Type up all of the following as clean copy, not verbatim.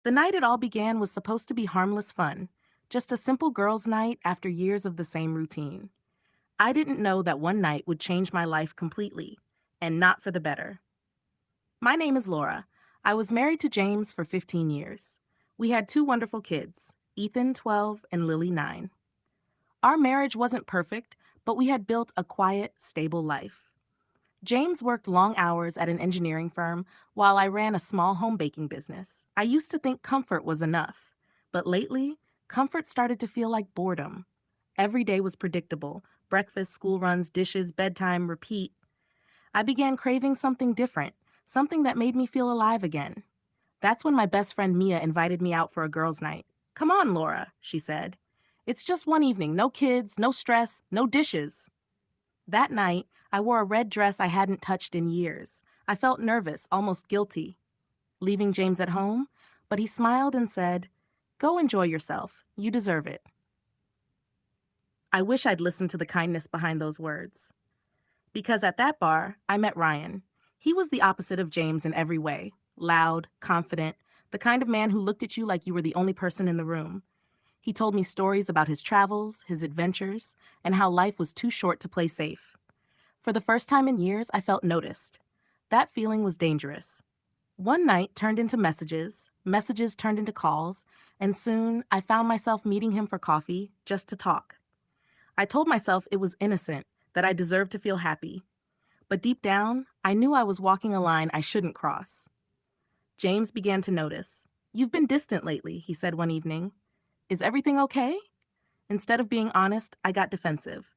The night it all began was supposed to be harmless fun, just a simple girls' night after years of the same routine. I didn't know that one night would change my life completely, and not for the better. My name is Laura. I was married to James for 15 years. We had two wonderful kids, Ethan, 12, and Lily, 9. Our marriage wasn't perfect, but we had built a quiet, stable life. James worked long hours at an engineering firm while I ran a small home baking business. I used to think comfort was enough, but lately, comfort started to feel like boredom. Every day was predictable: breakfast, school runs, dishes, bedtime, repeat. I began craving something different, something that made me feel alive again. That's when my best friend Mia invited me out for a girls' night. "Come on, Laura," she said. "It's just one evening, no kids, no stress, no dishes." That night, I wore a red dress I hadn't touched in years. I felt nervous, almost guilty, leaving James at home, but he smiled and said, "Go enjoy yourself. You deserve it." I wish I'd listened to the kindness behind those words. Because at that bar, I met Ryan. He was the opposite of James in every way: loud, confident, the kind of man who looked at you like you were the only person in the room. He told me stories about his travels, his adventures, and how life was too short to play safe. For the first time in years, I felt noticed. That feeling was dangerous. One night turned into messages, messages turned into calls, and soon I found myself meeting him for coffee just to talk. I told myself it was innocent, that I deserved to feel happy. But deep down, I knew I was walking a line I shouldn't cross. James began to notice. "You've been distant lately," he said one evening. "Is everything okay?" Instead of being honest, I got defensive.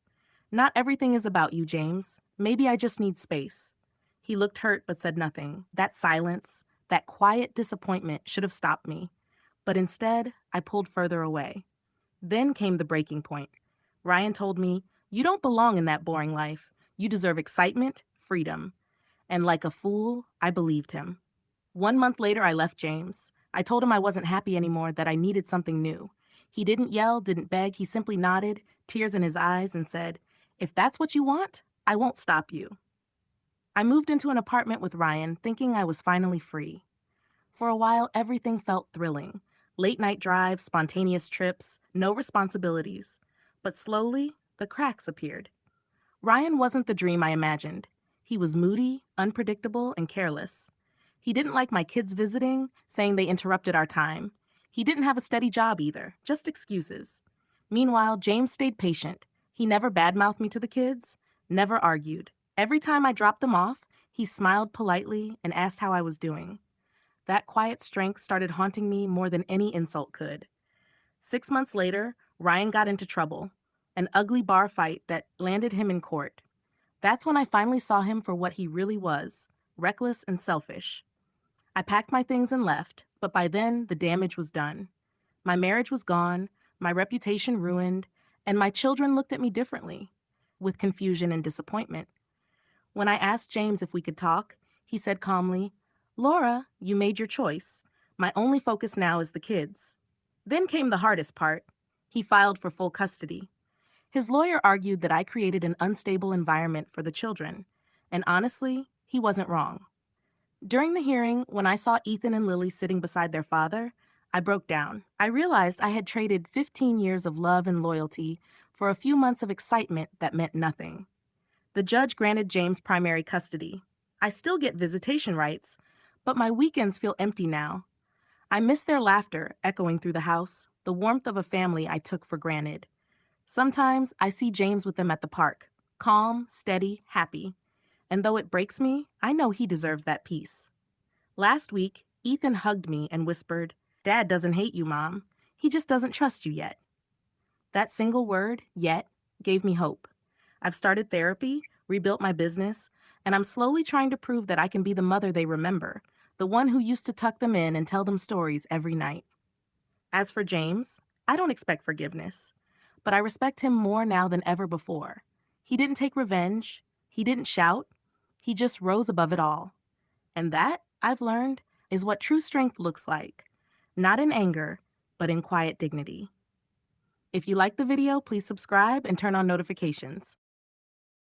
"Not everything is about you, James. Maybe I just need space." He looked hurt but said nothing. That silence, that quiet disappointment should have stopped me. But instead, I pulled further away. Then came the breaking point. Ryan told me, "You don't belong in that boring life. You deserve excitement, freedom." And like a fool, I believed him. 1 month later, I left James. I told him I wasn't happy anymore, that I needed something new. He didn't yell, didn't beg, he simply nodded, tears in his eyes, and said, "If that's what you want, I won't stop you." I moved into an apartment with Ryan, thinking I was finally free. For a while, everything felt thrilling. Late night drives, spontaneous trips, no responsibilities. But slowly, the cracks appeared. Ryan wasn't the dream I imagined. He was moody, unpredictable, and careless. He didn't like my kids visiting, saying they interrupted our time. He didn't have a steady job either, just excuses. Meanwhile, James stayed patient. He never badmouthed me to the kids, never argued. Every time I dropped them off, he smiled politely and asked how I was doing. That quiet strength started haunting me more than any insult could. 6 months later, Ryan got into trouble, an ugly bar fight that landed him in court. That's when I finally saw him for what he really was: reckless and selfish. I packed my things and left, but by then the damage was done. My marriage was gone, my reputation ruined, and my children looked at me differently, with confusion and disappointment. When I asked James if we could talk, he said calmly, "Laura, you made your choice. My only focus now is the kids." Then came the hardest part. He filed for full custody. His lawyer argued that I created an unstable environment for the children, and honestly, he wasn't wrong. During the hearing, when I saw Ethan and Lily sitting beside their father, I broke down. I realized I had traded 15 years of love and loyalty for a few months of excitement that meant nothing. The judge granted James primary custody. I still get visitation rights, but my weekends feel empty now. I miss their laughter echoing through the house, the warmth of a family I took for granted. Sometimes I see James with them at the park, calm, steady, happy. And though it breaks me, I know he deserves that peace. Last week, Ethan hugged me and whispered, "Dad doesn't hate you, Mom. He just doesn't trust you yet." That single word, "yet," gave me hope. I've started therapy, rebuilt my business, and I'm slowly trying to prove that I can be the mother they remember, the one who used to tuck them in and tell them stories every night. As for James, I don't expect forgiveness, but I respect him more now than ever before. He didn't take revenge. He didn't shout. He just rose above it all. And that, I've learned, is what true strength looks like. Not in anger, but in quiet dignity. If you like the video, please subscribe and turn on notifications.